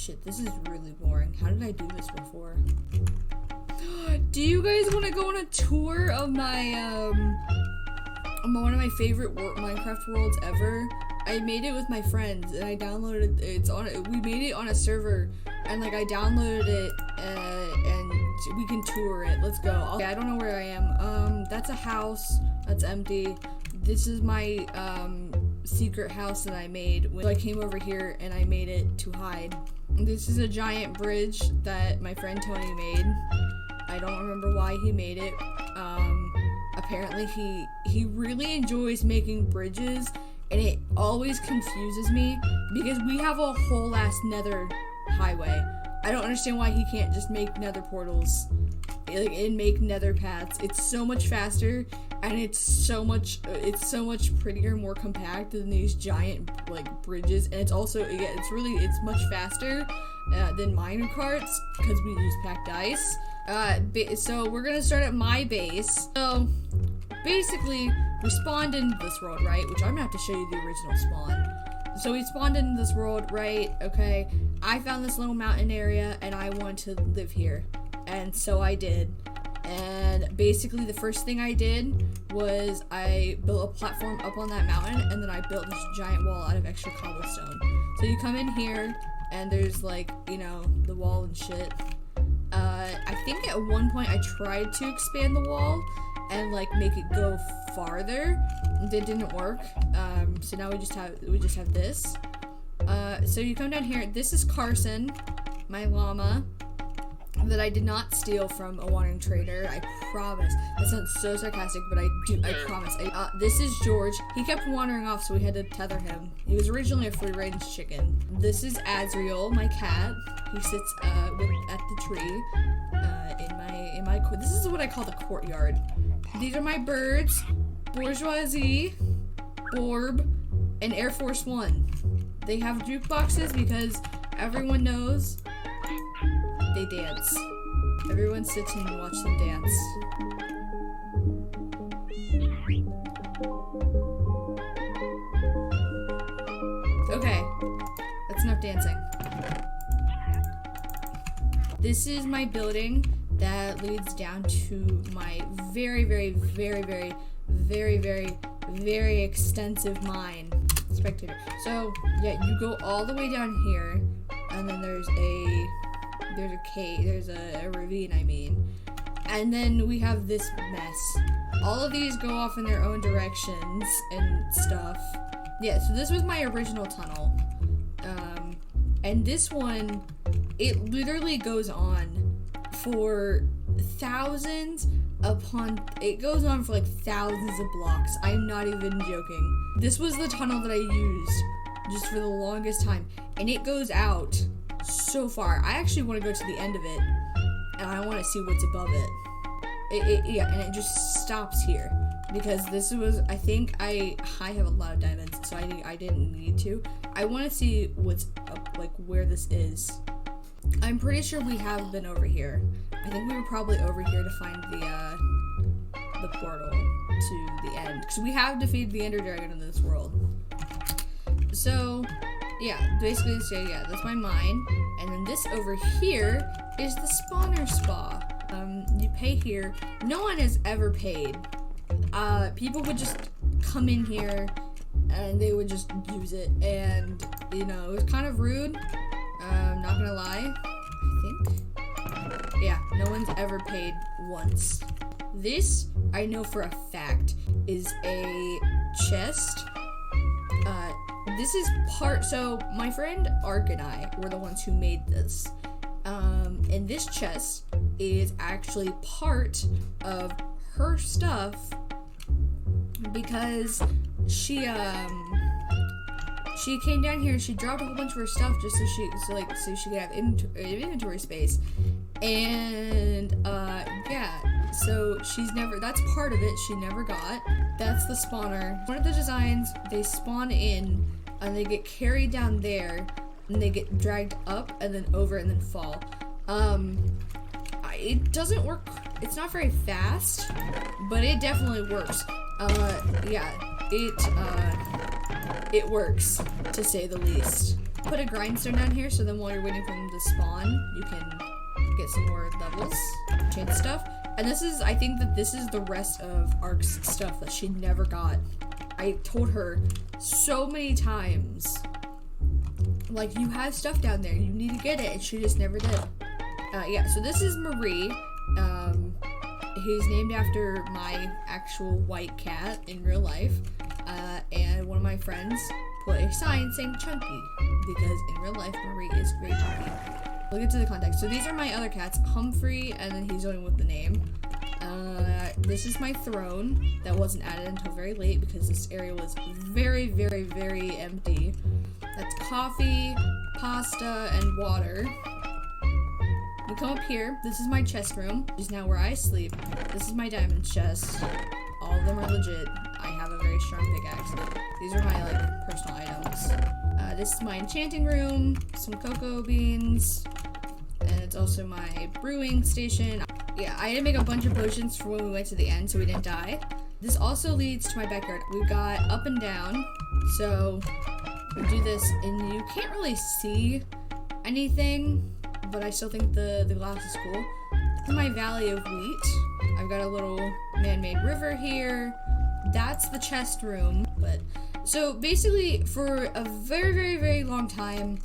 shit, this is really boring. How did I do this before? Do you guys want to go on a tour of my, one of my favorite Minecraft worlds ever? I made it with my friends, and I downloaded it. We made it on a server, and like I downloaded it, and we can tour it. Let's go. I don't know where I am. That's a house that's empty. This is my secret house that I made. So I came over here and I made it to hide. This is a giant bridge that my friend Tony made. I don't remember why he made it. Apparently he really enjoys making bridges, and it always confuses me because we have a whole ass nether highway. I don't understand why he can't just make nether portals and make nether paths. It's so much faster, and it's so much prettier, more compact than these giant like bridges. And it's also it's much faster than minecarts because we use packed ice. So we're gonna start at my base. So basically, we spawned into this world, right? Which I'm gonna have to show you the original spawn. So we spawned into this world, right? Okay. I found this little mountain area, and I want to live here. And so I did. And basically, the first thing I did was I built a platform up on that mountain, and then I built this giant wall out of extra cobblestone. So you come in here, and there's like, you know, the wall and shit. I think at one point I tried to expand the wall and like make it go farther. It didn't work. So now we just have this. So you come down here. This is Carson, my llama, that I did not steal from a wandering trader. I promise. That sounds so sarcastic, but I promise. This is George. He kept wandering off, so we had to tether him. He was originally a free-range chicken. This is Azriel, my cat. He sits at the tree in my this is what I call the courtyard. These are my birds: Bourgeoisie, Borb, and Air Force One. They have jukeboxes because everyone knows they dance. Everyone sits and watch them dance. Okay, that's enough dancing. This is my building that leads down to my very, very, very, very, very, very, very extensive mine. Spectator. So yeah, you go all the way down here, and then there's a cave, there's a ravine, I mean. And then we have this mess. All of these go off in their own directions and stuff. Yeah, so this was my original tunnel. And this one, it literally goes on for thousands upon, it goes on for like thousands of blocks. I'm not even joking. This was the tunnel that I used just for the longest time. And it goes out so far. I actually want to go to the end of it, and I want to see what's above it. Yeah, and it just stops here because this was, I think I have a lot of diamonds, so I didn't need to. I want to see what's up, like where this is. I'm pretty sure we have been over here. I think we were probably over here to find the portal to the end, because we have defeated the Ender Dragon in this world. So yeah, basically, so yeah, that's my mine. And then this over here is the spawner spa. You pay here. No one has ever paid. People would just come in here and they would just use it. And, you know, it was kind of rude. Not gonna lie. I think. Yeah, no one's ever paid once. This, I know for a fact, is a chest. This is so my friend Ark and I were the ones who made this. And this chest is actually part of her stuff because she came down here, she dropped a whole bunch of her stuff just so she could have inventory space. And yeah, so that's part of it she never got. That's the spawner. One of the designs, they spawn in and they get carried down there and they get dragged up and then over and then fall. It doesn't work, it's not very fast, but it definitely works. Yeah, it works, to say the least. put a grindstone down here, so then while you're waiting for them to spawn, you can get some more levels, change stuff. And this is, I think that this is the rest of Ark's stuff that she never got. I told her so many times, like, you have stuff down there, you need to get it, and she just never did. Yeah, so this is Marie. He's named after my actual white cat in real life. And one of my friends put a sign saying Chunky, because in real life, Marie is very chunky. We'll get to the context. So these are my other cats, Humphrey, and then he's the only one with the name. This is my throne that wasn't added until very late because this area was very, very, very empty. That's coffee, pasta, and water. We come up here. This is my chest room, which is now where I sleep. This is my diamond chest. All of them are legit. I have a very strong pickaxe. These are my, like, personal items. This is my enchanting room, some cocoa beans, and it's also my brewing station. Yeah, I had to make a bunch of potions for when we went to the end so we didn't die. This also leads to my backyard. We've got up and down, so we do this, and you can't really see anything, but I still think the glass is cool. This is my valley of wheat. I've got a little man-made river here. That's the chest room. But so basically, for a very, very, very long time,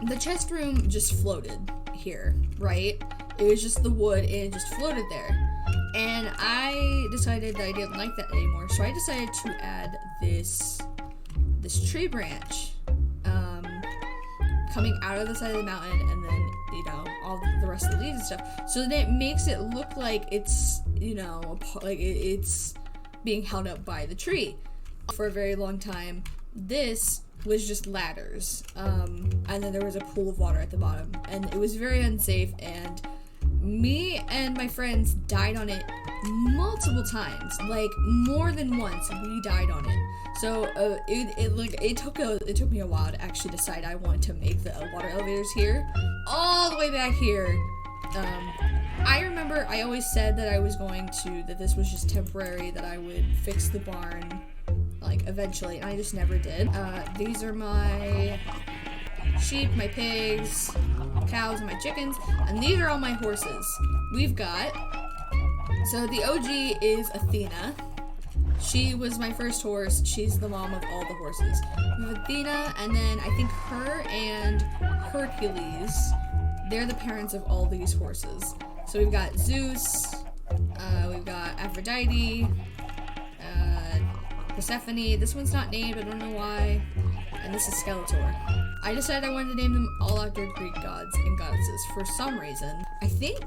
the chest room just floated here, right? It was just the wood and it just floated there. And I decided that I didn't like that anymore, so I decided to add this tree branch coming out of the side of the mountain, and then, you know, all the rest of the leaves and stuff. So then it makes it look like it's, you know, like it's being held up by the tree. For a very long time, this was just ladders, and then there was a pool of water at the bottom, and it was very unsafe, and me and my friends died on it multiple times, like more than once we died on it. So it took me a while to actually decide I wanted to make the water elevators here, all the way back here. I remember I always said that I was going to, that this was just temporary, that I would fix the barn, like, eventually, and I just never did. These are my sheep, my pigs, cows, and my chickens, and these are all my horses. We've got, so the OG is Athena. She was my first horse. She's the mom of all the horses. We have Athena, and then I think her and Hercules, they're the parents of all these horses. So we've got Zeus, we've got Aphrodite, Persephone. This one's not named, I don't know why. And this is Skeletor. I decided I wanted to name them all after Greek gods and goddesses for some reason. I think,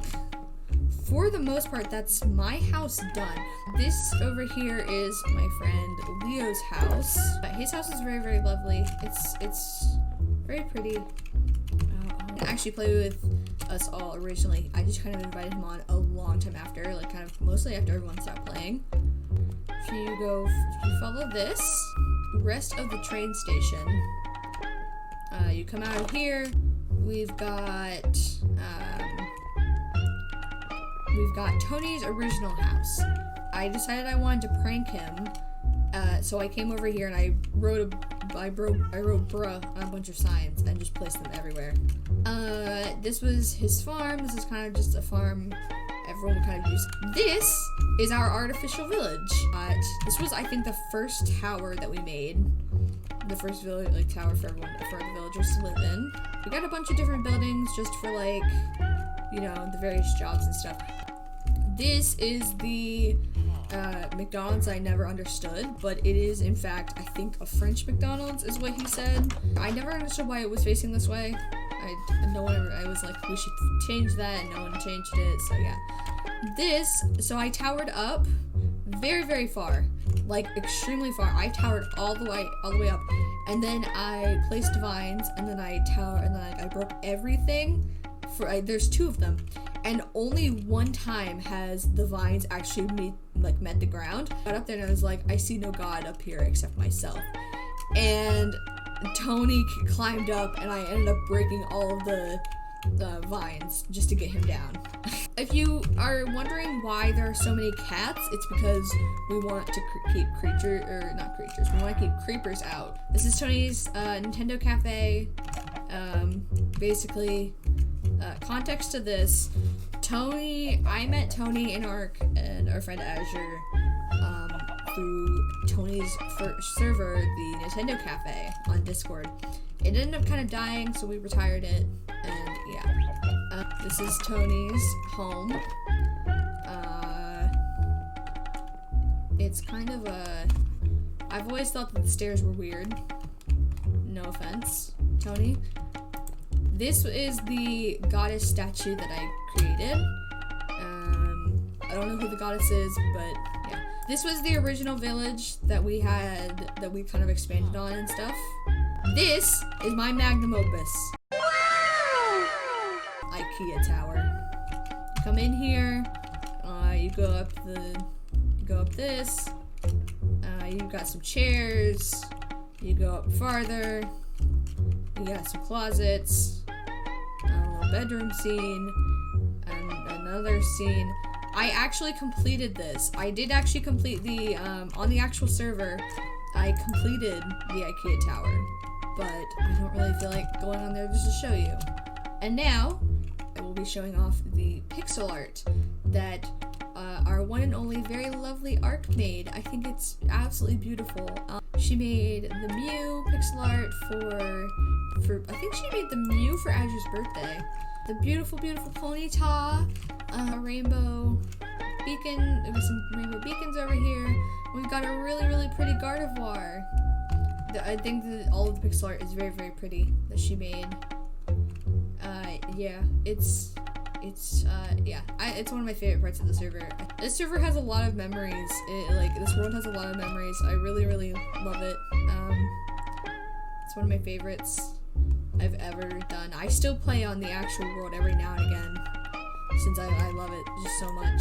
for the most part, that's my house done. This over here is my friend Leo's house. His house is very, very lovely. It's very pretty. I actually played with us all originally. I just kind of invited him on a long time after, like kind of mostly after everyone stopped playing. If you follow this, rest of the train station, you come out of here, we've got Tony's original house. I decided I wanted to prank him, so I came over here and I wrote bruh on a bunch of signs and just placed them everywhere. This was his farm. This is kind of just a farm everyone would kind of use. This is our artificial village. This was, I think, the first tower that we made. The first village, like, tower for everyone, for the villagers to live in. We got a bunch of different buildings just for, like, you know, the various jobs and stuff. This is the McDonald's I never understood, but it is, in fact, I think a French McDonald's is what he said. I never understood why it was facing this way. I was like, we should change that, and no one changed it, so yeah. So I towered up very, very far, like extremely far. I towered all the way up, and then I placed vines, and then I broke everything. There's 2 of them, and only one time has the vines actually met the ground. I got up there and I was like, I see no god up here except myself. And Tony climbed up, and I ended up breaking all of the vines just to get him down. If you are wondering why there are so many cats, it's because we want to keep we want to keep creepers out. This is Tony's Nintendo Cafe. Basically, context to this, I met Tony and our friend Azure through Tony's first server, the Nintendo Cafe on Discord. It ended up kind of dying, so we retired it, and yeah. This is Tony's home. It's kind of I've always thought that the stairs were weird. No offense, Tony. This is the goddess statue that I created. I don't know who the goddess is, but yeah. This was the original village that we had, that we kind of expanded on and stuff. This is my magnum opus. Wow! IKEA tower. Come in here. You go up this. You've got some chairs. You go up farther. You got some closets. A little bedroom scene. And another scene. I actually completed this. I did actually complete the, on the actual server, I completed the IKEA tower. But I don't really feel like going on there just to show you. And now, I will be showing off the pixel art that our one and only very lovely Arc made. I think it's absolutely beautiful. She made the Mew pixel art for I think she made the Mew for Azure's birthday. The beautiful, beautiful Ponyta, a rainbow beacon. There was some rainbow beacons over here. We've got a really, really pretty Gardevoir. I think that all of the pixel art is very, very pretty that she made. Yeah, it's one of my favorite parts of the server. This server has a lot of memories. This world has a lot of memories. I really, really love it. It's one of my favorites I've ever done. I still play on the actual world every now and again, since I love it just so much.